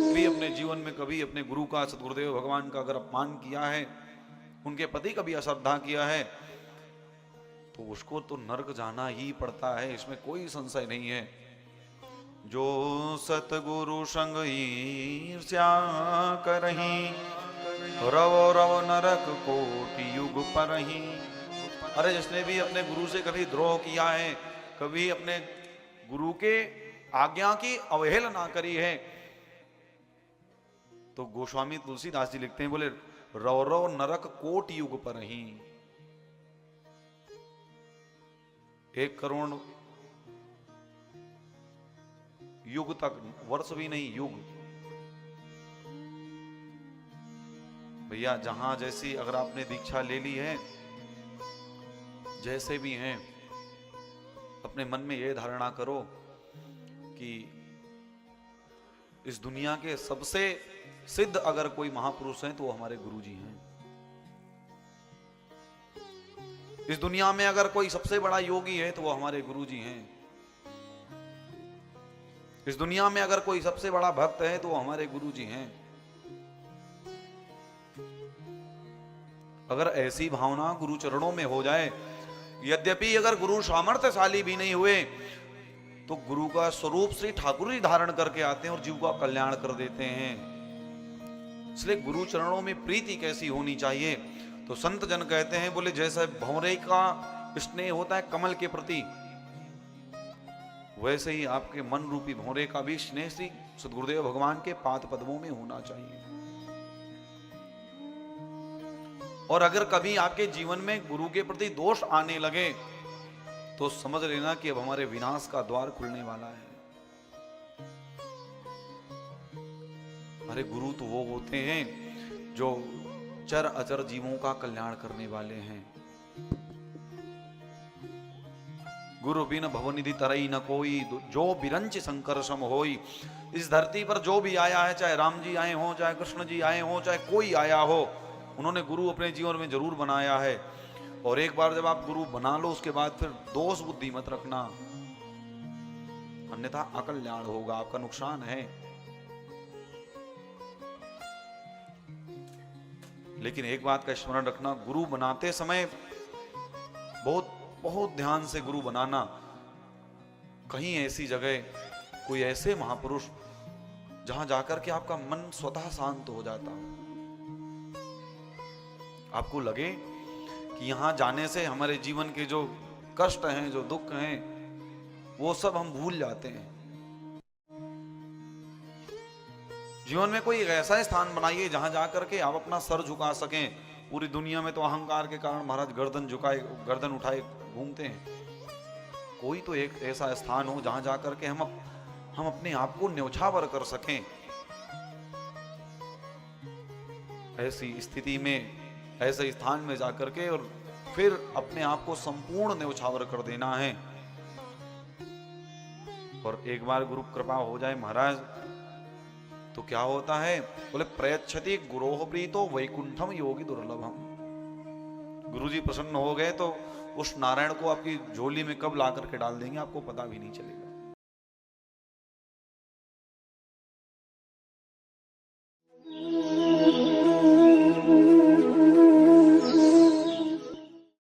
भी अपने जीवन में कभी अपने गुरु का, सदगुरुदेव भगवान का अगर अपमान किया है, उनके प्रति कभी अश्रद्धा किया है, तो उसको तो नरक जाना ही पड़ता है, इसमें कोई संशय नहीं है। जो सतगुरु संग ईर्ष्या करही, रव रव नरक कोटि युग परही। अरे जिसने भी अपने गुरु से कभी द्रोह किया है, कभी अपने गुरु के आज्ञा की अवहेलना करी है, तो गोस्वामी तुलसीदास जी लिखते हैं, बोले रव रव नरक कोटि युग परही। 1 करोड़ युग तक, वर्ष भी नहीं, युग। भैया जहां जैसी अगर आपने दीक्षा ले ली है, जैसे भी हैं, अपने मन में यह धारणा करो कि इस दुनिया के सबसे सिद्ध अगर कोई महापुरुष हैं तो वो हमारे गुरुजी हैं। इस दुनिया में अगर कोई सबसे बड़ा योगी है तो वो हमारे गुरुजी हैं। इस दुनिया में अगर कोई सबसे बड़ा भक्त है तो वो हमारे गुरुजी हैं। अगर ऐसी भावना गुरु चरणों में हो जाए, यद्यपि अगर गुरु सामर्थ्यशाली भी नहीं हुए तो गुरु का स्वरूप श्री ठाकुर ही धारण करके आते हैं और जीव का कल्याण कर देते हैं। इसलिए गुरु चरणों में प्रीति कैसी होनी चाहिए, तो संत जन कहते हैं, बोले जैसे भंवरे का स्नेह होता है कमल के प्रति, वैसे ही आपके मन रूपी भंवरे का भी स्नेह श्री सद्गुरुदेव भगवान के पाद पद्मों में होना चाहिए। और अगर कभी आपके जीवन में गुरु के प्रति दोष आने लगे तो समझ लेना कि अब हमारे विनाश का द्वार खुलने वाला है। अरे गुरु तो वो होते हैं जो चर अचर जीवों का कल्याण करने वाले हैं। गुरु बिन भवनिधि तरई न कोई, जो बिरंच शंकर सम होई। इस धरती पर जो भी आया है, चाहे राम जी आए हो, चाहे कृष्ण जी आए हो, चाहे कोई आया हो, उन्होंने गुरु अपने जीवन में जरूर बनाया है। और एक बार जब आप गुरु बना लो, उसके बाद फिर दोष बुद्धि मत रखना, अन्यथा अकल्याण होगा, आपका नुकसान है। लेकिन एक बात का स्मरण रखना, गुरु बनाते समय बहुत बहुत ध्यान से गुरु बनाना। कहीं ऐसी जगह, कोई ऐसे महापुरुष जहां जाकर के आपका मन स्वतः शांत हो जाता हो, आपको लगे कि यहां जाने से हमारे जीवन के जो कष्ट हैं, जो दुख हैं, वो सब हम भूल जाते हैं। जीवन में कोई ऐसा स्थान बनाइए जहां जाकर के आप अपना सर झुका सकें। पूरी दुनिया में तो अहंकार के कारण महाराज गर्दन उठाए घूमते हैं। कोई तो एक ऐसा स्थान हो जहां जाकर के हम अपने आप को न्यौछावर कर सकें। ऐसी स्थिति में, ऐसे स्थान में जाकर के और फिर अपने आप को संपूर्ण न्यौछावर कर देना है। और एक बार गुरु कृपा हो जाए महाराज, तो क्या होता है, बोले प्रयच्छति गुरोह प्रीतो वैकुंठम योगी दुर्लभम। गुरुजी प्रसन्न हो गए तो उस नारायण को आपकी झोली में कब ला करके डाल देंगे आपको पता भी नहीं चलेगा।